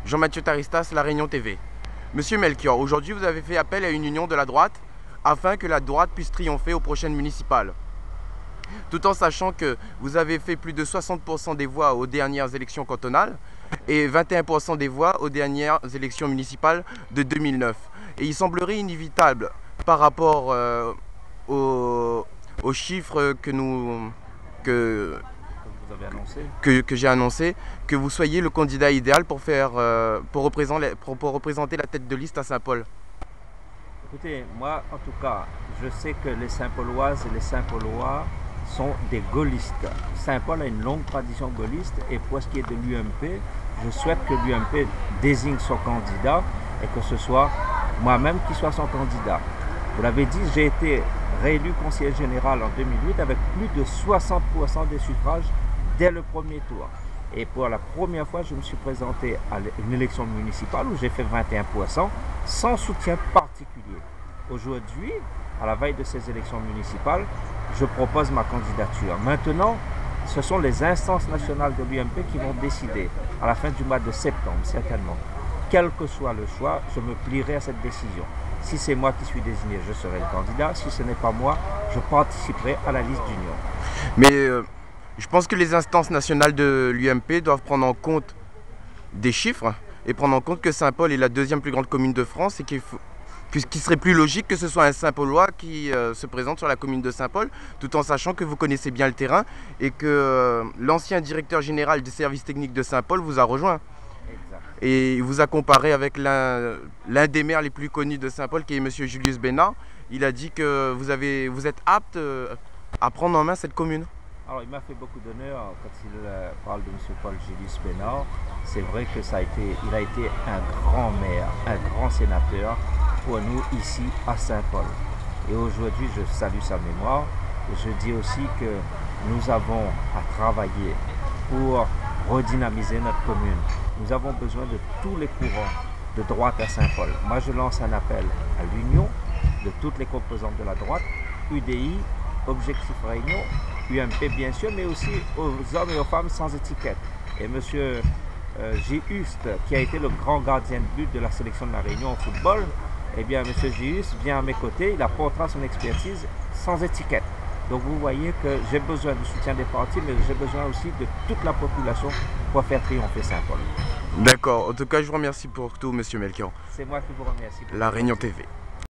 Jean-Mathieu Taristas, La Réunion TV. Monsieur Melchior, aujourd'hui vous avez fait appel à une union de la droite afin que la droite puisse triompher aux prochaines municipales. Tout en sachant que vous avez fait plus de 60% des voix aux dernières élections cantonales et 21% des voix aux dernières élections municipales de 2009. Et il semblerait inévitable par rapport aux chiffres que Vous avez annoncé. que j'ai annoncé, que vous soyez le candidat idéal pour représenter la tête de liste à Saint-Paul. Écoutez, moi en tout cas, je sais que les Saint-Pauloises et les Saint-Paulois sont des gaullistes. Saint-Paul a une longue tradition gaulliste et pour ce qui est de l'UMP, je souhaite que l'UMP désigne son candidat et que ce soit moi-même qui soit son candidat. Vous l'avez dit, j'ai été réélu conseiller général en 2008 avec plus de 60% des suffrages dès le premier tour. Et pour la première fois, je me suis présenté à une élection municipale où j'ai fait 21% sans soutien particulier. Aujourd'hui, à la veille de ces élections municipales, je propose ma candidature. Maintenant, ce sont les instances nationales de l'UMP qui vont décider à la fin du mois de septembre, certainement. Quel que soit le choix, je me plierai à cette décision. Si c'est moi qui suis désigné, je serai le candidat. Si ce n'est pas moi, je participerai à la liste d'union. Mais je pense que les instances nationales de l'UMP doivent prendre en compte des chiffres et prendre en compte que Saint-Paul est la deuxième plus grande commune de France et qu'il serait plus logique que ce soit un Saint-Paulois qui se présente sur la commune de Saint-Paul, tout en sachant que vous connaissez bien le terrain et que l'ancien directeur général des services techniques de Saint-Paul vous a rejoint. Exact. Et il vous a comparé avec l'un des maires les plus connus de Saint-Paul, qui est M. Julius Bénard. Il a dit que vous êtes apte à prendre en main cette commune. Alors, il m'a fait beaucoup d'honneur quand il parle de M. Paul Julius Bénard. C'est vrai que il a été un grand maire, un grand sénateur pour nous ici à Saint-Paul. Et aujourd'hui, je salue sa mémoire. Et je dis aussi que nous avons à travailler pour redynamiser notre commune. Nous avons besoin de tous les courants de droite à Saint-Paul. Moi, je lance un appel à l'union de toutes les composantes de la droite, UDI, Objectif Réunion, UMP bien sûr, mais aussi aux hommes et aux femmes sans étiquette. Et M. J. Huste, qui a été le grand gardien de but de la sélection de la Réunion au football, eh bien, M. J. Huste vient à mes côtés, il apportera son expertise sans étiquette. Donc vous voyez que j'ai besoin du soutien des partis, mais j'ai besoin aussi de toute la population pour faire triompher Saint-Paul. D'accord. En tout cas, je vous remercie pour tout, M. Melchior. C'est moi qui vous remercie. La Réunion TV.